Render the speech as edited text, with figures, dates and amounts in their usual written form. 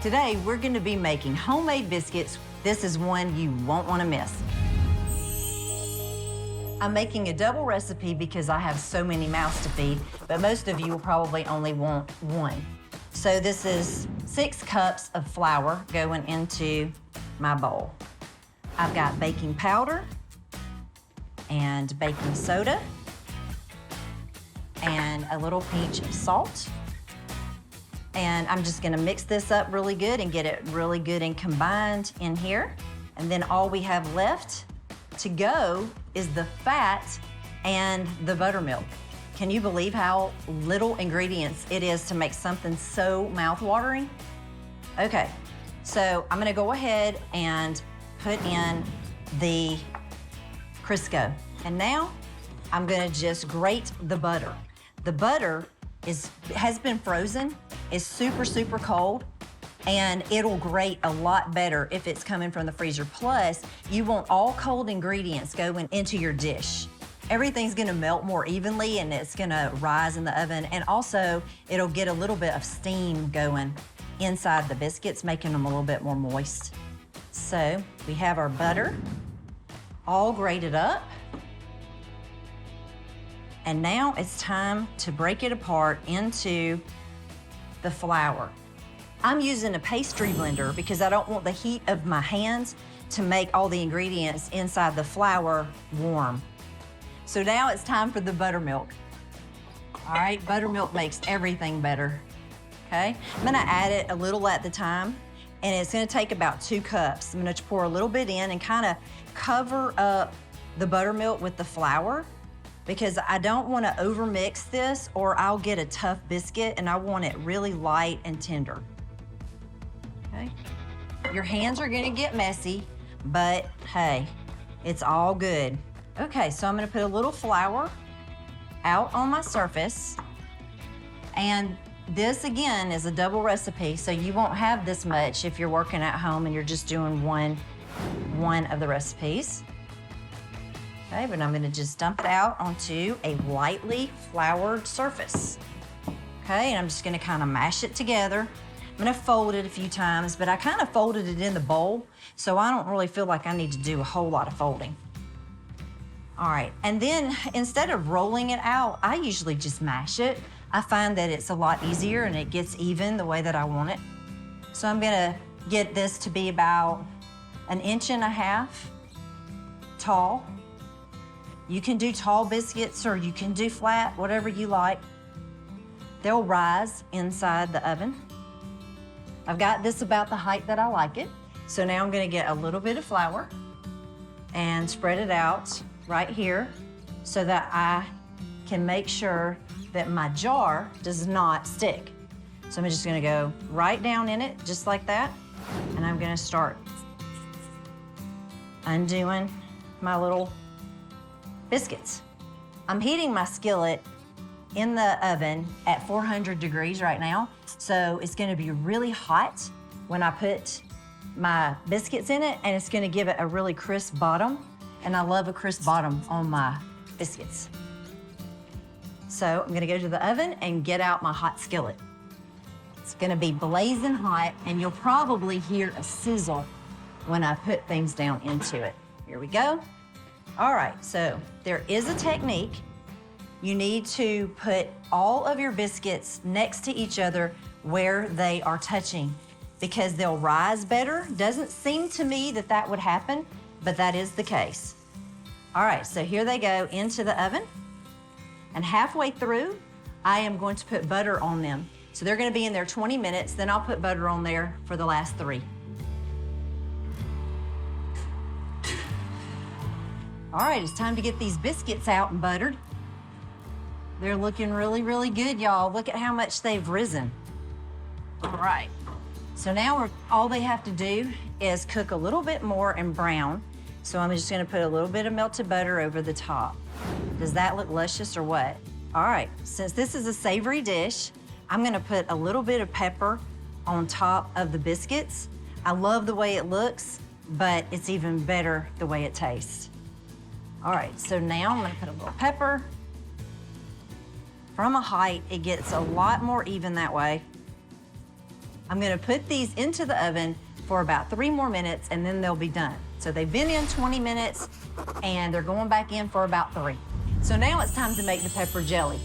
Today, we're gonna be making homemade biscuits. This is one you won't wanna miss. I'm making a double recipe because I have so many mouths to feed, but most of you will probably only want one. So this is 6 cups of flour going into my bowl. I've got baking powder and baking soda and a little pinch of salt. And I'm just gonna mix this up really good and get it really good and combined in here. And then all we have left to go is the fat and the buttermilk. Can you believe how little ingredients it is to make something so mouth-watering? Okay, so I'm gonna go ahead and put in the Crisco. And now I'm gonna just grate the butter. The butter has been frozen, is super, super cold, and it'll grate a lot better if it's coming from the freezer. Plus, you want all cold ingredients going into your dish. Everything's gonna melt more evenly and it's gonna rise in the oven, and also it'll get a little bit of steam going inside the biscuits, making them a little bit more moist. So we have our butter all grated up. And now it's time to break it apart into the flour. I'm using a pastry blender because I don't want the heat of my hands to make all the ingredients inside the flour warm. So now it's time for the buttermilk. All right, buttermilk makes everything better, okay? I'm gonna add it a little at the time, and it's gonna take about 2 cups. I'm gonna pour a little bit in and kind of cover up the buttermilk with the flour, because I don't wanna overmix this or I'll get a tough biscuit, and I want it really light and tender. Okay? Your hands are gonna get messy, but hey, it's all good. Okay, so I'm gonna put a little flour out on my surface, and this again is a double recipe, so you won't have this much if you're working at home and you're just doing one of the recipes. Okay, but I'm gonna just dump it out onto a lightly floured surface. Okay, and I'm just gonna kind of mash it together. I'm gonna fold it a few times, but I kind of folded it in the bowl, so I don't really feel like I need to do a whole lot of folding. All right, and then instead of rolling it out, I usually just mash it. I find that it's a lot easier and it gets even the way that I want it. So I'm gonna get this to be about 1.5 inches tall. You can do tall biscuits or you can do flat, whatever you like. They'll rise inside the oven. I've got this about the height that I like it. So now I'm gonna get a little bit of flour and spread it out right here so that I can make sure that my jar does not stick. So I'm just gonna go right down in it, just like that. And I'm gonna start undoing my little biscuits. I'm heating my skillet in the oven at 400 degrees right now. So it's gonna be really hot when I put my biscuits in it, and it's gonna give it a really crisp bottom. And I love a crisp bottom on my biscuits. So I'm gonna go to the oven and get out my hot skillet. It's gonna be blazing hot, and you'll probably hear a sizzle when I put things down into it. Here we go. All right, so there is a technique. You need to put all of your biscuits next to each other where they are touching, because they'll rise better. Doesn't seem to me that that would happen, but that is the case. All right, so here they go into the oven. And halfway through, I am going to put butter on them. So they're gonna be in there 20 minutes, then I'll put butter on there for the last 3. All right, it's time to get these biscuits out and buttered. They're looking really, really good, y'all. Look at how much they've risen. All right, so now all they have to do is cook a little bit more and brown. So I'm just gonna put a little bit of melted butter over the top. Does that look luscious or what? All right, since this is a savory dish, I'm gonna put a little bit of pepper on top of the biscuits. I love the way it looks, but it's even better the way it tastes. All right, so now I'm gonna put a little pepper. From a height, it gets a lot more even that way. I'm gonna put these into the oven for about 3 more minutes and then they'll be done. So they've been in 20 minutes and they're going back in for about 3. So now it's time to make the pepper jelly.